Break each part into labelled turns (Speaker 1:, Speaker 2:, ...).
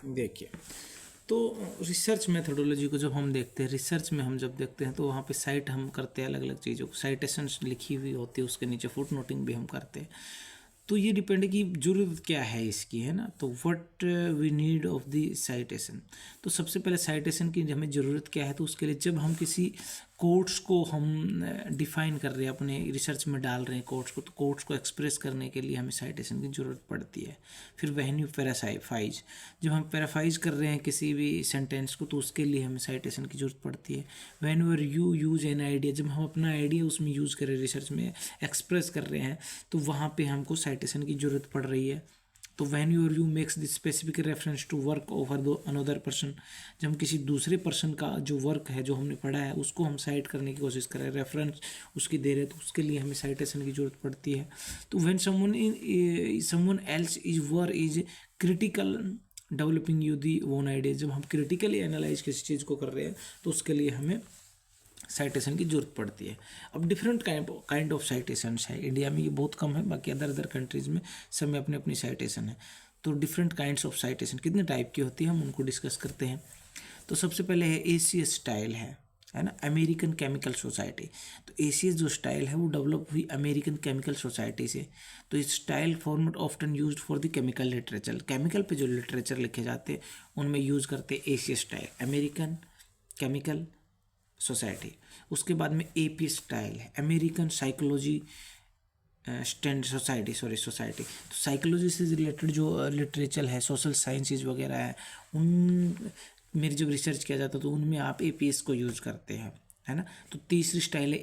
Speaker 1: देखिए, तो research methodology को जब हम देखते हैं, रिसर्च में हम जब देखते हैं तो वहाँ पे साइट हम करते हैं अलग अलग चीज़ों को, साइटेशंस लिखी हुई होती है, उसके नीचे फुट नोटिंग भी हम करते हैं। तो ये डिपेंड है कि ज़रूरत क्या है इसकी, है ना। तो what we need of the citation, तो सबसे पहले साइटेशन की हमें ज़रूरत क्या है, तो उसके लिए जब हम किसी कोट्स को हम डिफाइन कर रहे हैं, अपने रिसर्च में डाल रहे हैं कोट्स को, तो कोट्स को एक्सप्रेस करने के लिए हमें साइटेशन की ज़रूरत पड़ती है। फिर व्हेन यू पैराफाइज, जब हम पैराफाइज कर रहे हैं किसी भी सेंटेंस को, तो उसके लिए हमें साइटेशन की ज़रूरत पड़ती है। When were you use an idea, जब हम अपना आइडिया उसमें यूज़ कर रहे हैं, रिसर्च में एक्सप्रेस कर रहे हैं, तो वहाँ पे हमको साइटेशन की ज़रूरत पड़ रही है। तो when you makes the specific reference to work over the another person, जब हम किसी दूसरे पर्सन का जो वर्क है, जो हमने पढ़ा है, उसको हम साइट करने की कोशिश कर रहे हैं, रेफरेंस उसकी दे रहे हैं, तो उसके लिए हमें साइटेशन की ज़रूरत पड़ती है। तो when someone else is were is critical developing you the own idea, जब हम क्रिटिकली एनालाइज किसी चीज़ को कर रहे हैं, तो उसके लिए हमें साइटेशन की जरूरत पड़ती है। अब डिफरेंट काइंड ऑफ साइटेशंस है, इंडिया में ये बहुत कम है, बाकी अदर कंट्रीज़ में सब में अपनी अपनी साइटेशन है। तो डिफरेंट काइंड्स ऑफ साइटेशन कितने टाइप की होती है, हम उनको डिस्कस करते हैं। तो सबसे पहले है एसीएस स्टाइल है ना, अमेरिकन केमिकल सोसाइटी। तो एसीएस जो स्टाइल है वो डेवलप हुई अमेरिकन केमिकल सोसाइटी से। तो इस style format often used for the chemical literature, chemical पे जो लिटरेचर लिखे जाते हैं उनमें यूज़ करते हैं ACS style, American chemical society. उसके बाद में एपी स्टाइल है, अमेरिकन साइकोलॉजी स्टैंड सोसाइटी। तो साइकोलॉजी से रिलेटेड जो लिटरेचर है, सोशल साइंसेज वगैरह है, उन मेरी जब रिसर्च किया जाता है तो उनमें आप एपीएस को यूज़ करते हैं, है ना। तो तीसरी स्टाइल है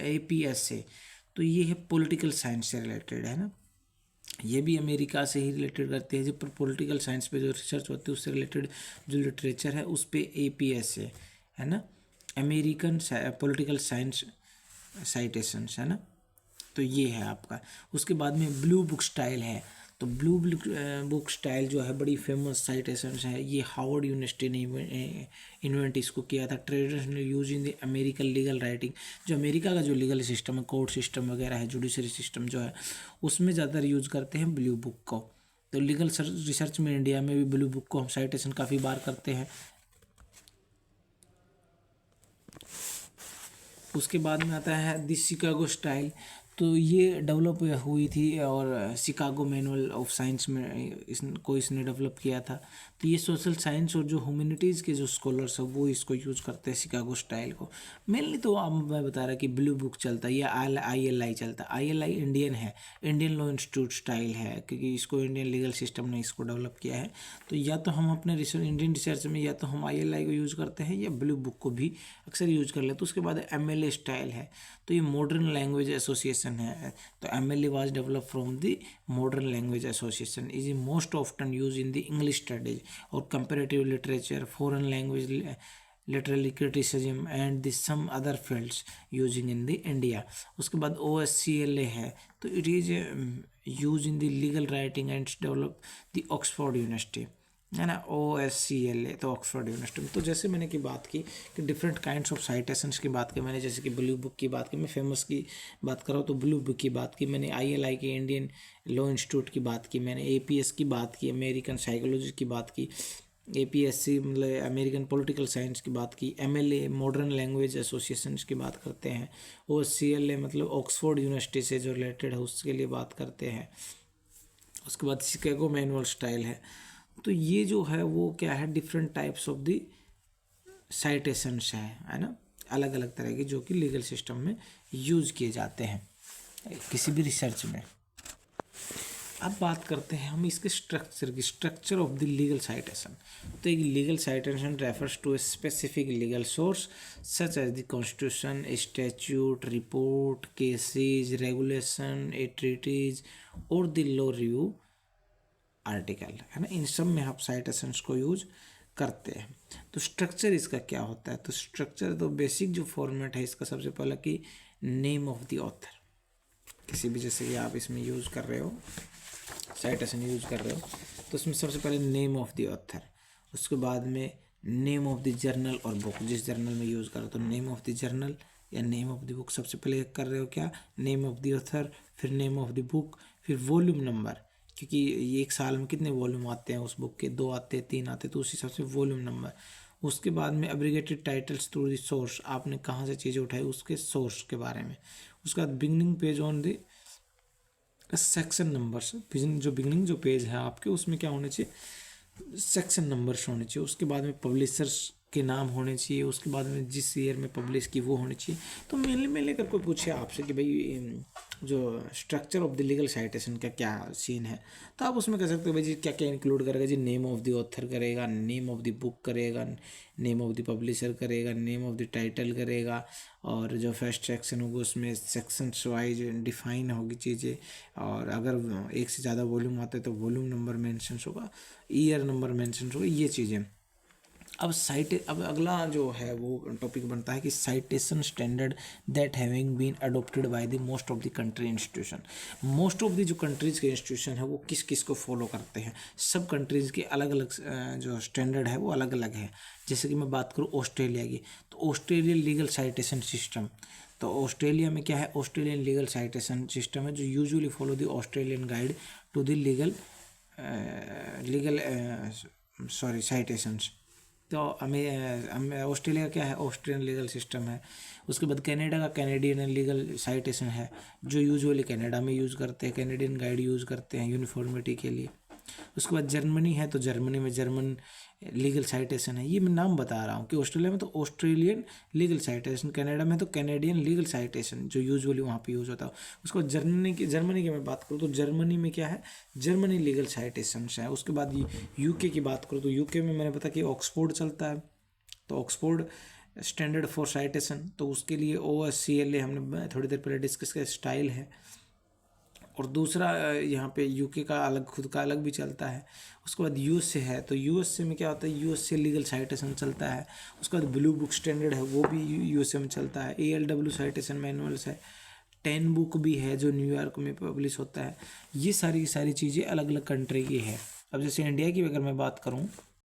Speaker 1: एपीएस से, तो ये है पॉलिटिकल साइंस से रिलेटेड, है ना। ये भी अमेरिका से ही रिलेटेड करते हैं, जब पॉलिटिकल साइंस पे जो रिसर्च होती है उससे रिलेटेड जो लिटरेचर है उस पर एपीएस है ना, अमेरिकन पॉलिटिकल साइंस साइटेशंस, है ना। तो ये है आपका। उसके बाद में ब्लू बुक स्टाइल है, तो ब्लू बुक स्टाइल जो है बड़ी फेमस साइटेशंस है, ये हार्वर्ड यूनिवर्सिटी ने इन्वेंट इसको किया था। Traditional use in the American legal writing, जो अमेरिका का जो लीगल सिस्टम है, कोर्ट सिस्टम वगैरह है, जुडिशरी सिस्टम जो है, उसमें ज़्यादातर यूज़ करते हैं ब्लू बुक को। तो लीगल रिसर्च में इंडिया में भी ब्लू बुक को हम साइटेशन काफ़ी बार करते हैं। उसके बाद में आता है द शिकागो स्टाइल, तो ये डेवलप हुई थी और शिकागो मैनुअल ऑफ साइंस में इसने डेवलप किया था। तो ये सोशल साइंस और जो ह्यूमैनिटीज़ के जो स्कॉलर्स हैं वो इसको यूज़ करते हैं शिकागो स्टाइल को। मेनली तो अब मैं बता रहा कि ब्लू बुक चलता है या ILI चलता है। ILI इंडियन है, इंडियन लॉ इंस्टीट्यूट स्टाइल है, क्योंकि इसको इंडियन लीगल सिस्टम ने इसको डेवलप किया है। तो या तो हम अपने इंडियन रिसर्च में या तो हम ILI को यूज़ करते हैं या ब्लू बुक को भी अक्सर यूज कर लेते। तो उसके बाद MLA स्टाइल है, तो ये मॉडर्न लैंग्वेज एसोसिएशन है। तो MLA was develop from the modern language association, is most often use in the English studies और comparative literature, foreign language literary criticism and the some other fields using in the India. उसके बाद OSCLA है, तो it is use in the legal writing and develop the Oxford University, है ना। OSCLA तो Oxford university में। तो जैसे मैंने की बात की कि डिफरेंट काइंड्स ऑफ साइटेशंस की बात की मैंने, जैसे कि ब्लू बुक की बात की, मैं फेमस की बात कर रहा हूँ तो ब्लू बुक की बात की मैंने, ILI के इंडियन लॉ इंस्टीट्यूट की बात की मैंने, APS की बात की, अमेरिकन साइकोलॉजी की बात की, APSC मतलब अमेरिकन पॉलिटिकल साइंस की बात की, MLA मॉडर्न लैंग्वेज एसोसिएशन की बात करते हैं, OSCLA मतलब ऑक्सफोर्ड यूनिवर्सिटी से जो रिलेटेड है उसके लिए बात करते हैं। उसके बाद शिकागो मैनुअल स्टाइल है। तो ये जो है वो क्या है, different types of the citations है ना, अलग अलग तरह के जो कि लीगल सिस्टम में यूज़ किए जाते हैं किसी भी रिसर्च में। अब बात करते हैं हम इसके स्ट्रक्चर की, structure of the legal citation. तो एक legal citation refers to a specific legal source such as the constitution, statute, report, cases, regulation, a treaties और द लॉ रिव्यू आर्टिकल, है ना। इन सब में आप साइटेशंस को यूज करते हैं। तो स्ट्रक्चर इसका क्या होता है, तो स्ट्रक्चर तो बेसिक जो फॉर्मेट है इसका, सबसे पहला कि नेम ऑफ द ऑथर, किसी भी जैसे कि आप इसमें यूज़ कर रहे हो, साइटेशन यूज कर रहे हो, तो उसमें सबसे पहले नेम ऑफ द ऑथर, उसके बाद में नेम ऑफ द जर्नल और बुक, जिस जर्नल में यूज़ करो तो नेम ऑफ द जर्नल या नेम ऑफ द बुक। सबसे पहले कर रहे हो क्या, नेम ऑफ द ऑथर, फिर नेम ऑफ द बुक, फिर वॉल्यूम नंबर, क्योंकि ये एक साल में कितने वॉल्यूम आते हैं उस बुक के, 2 आते हैं, 3 आते हैं, तो उस हिसाब से वॉल्यूम नंबर। उसके बाद में एब्रीगेटेड टाइटल्स थ्रू द सोर्स, आपने कहाँ से चीज़ें उठाई उसके सोर्स के बारे में। उसके बाद beginning page on the section numbers, जो बिगनिंग जो पेज है आपके उसमें क्या होने चाहिए, सेक्शन नंबर्स होने चाहिए। उसके बाद में पब्लिशर्स के नाम होने चाहिए। उसके बाद में जिस ईयर में पब्लिश की वो होनी चाहिए। तो मेनली मेनली अगर कोई पूछे आपसे कि भाई जो structure of the legal citation का क्या सीन है, तो आप उसमें कह सकते हो भाई जी क्या क्या इंक्लूड करेगा जी, नेम ऑफ द ऑथर करेगा, नेम ऑफ द बुक करेगा, नेम ऑफ द पब्लिशर करेगा, नेम ऑफ द टाइटल करेगा, और जो फर्स्ट सेक्शन होगा उसमें सेक्शंस वाइज डिफाइन होगी चीज़ें, और अगर एक से ज़्यादा वॉल्यूम आते हैं तो वॉल्यूम नंबर मेंशन होगा, ईयर नंबर मेंशन होगा, ये चीज़ें। अब अगला जो है वो टॉपिक बनता है कि citation standard that having been adopted by the most of the country institution. Most of the जो कंट्रीज के इंस्टीट्यूशन है वो किस किस को फॉलो करते हैं, सब कंट्रीज के अलग अलग जो स्टैंडर्ड है वो अलग अलग है। जैसे कि मैं बात करूँ ऑस्ट्रेलिया की, तो ऑस्ट्रेलियन लीगल साइटेशन सिस्टम, तो ऑस्ट्रेलिया में क्या है, ऑस्ट्रेलियन लीगल साइटेशन सिस्टम है जो usually follow the Australian guide to the legal citations. तो हमें ऑस्ट्रेलिया का क्या है, ऑस्ट्रियन लीगल सिस्टम है। उसके बाद कनाडा का कैनेडियन लीगल साइटेशन है जो यूजुअली कनाडा में यूज़ करते हैं, कैनेडियन गाइड यूज़ करते हैं यूनिफॉर्मिटी के लिए। उसके बाद जर्मनी है, तो जर्मनी में जर्मन लीगल साइटेशन है। ये मैं नाम बता रहा हूँ कि ऑस्ट्रेलिया में तो ऑस्ट्रेलियन लीगल साइटेशन, कनाडा में तो कैनेडियन लीगल साइटेशन जो यूजुअली वहाँ पे यूज़ होता है। उसके बाद जर्मनी की मैं बात करूँ तो जर्मनी में क्या है, जर्मनी लीगल साइटेशन है। उसके बाद यूके की बात करूँ तो यूके में मैंने बताया कि ऑक्सफोर्ड चलता है, तो ऑक्सफोर्ड स्टैंडर्ड फॉर साइटेशन, तो उसके लिए OSCLA हमने थोड़ी देर पहले डिस्कस किया, स्टाइल है। और दूसरा यहाँ पे यूके का अलग, खुद का अलग भी चलता है। उसके बाद USA है, तो USA में क्या होता है, USA लीगल साइटेशन चलता है। उसके बाद ब्लू बुक स्टैंडर्ड है, वो भी USA में चलता है। ALW साइटेशन मैनुअल्स है, 10 बुक भी है जो न्यूयॉर्क में पब्लिश होता है। ये सारी चीज़ें अलग अलग कंट्री की है। अब जैसे इंडिया की अगर मैं बात करूँ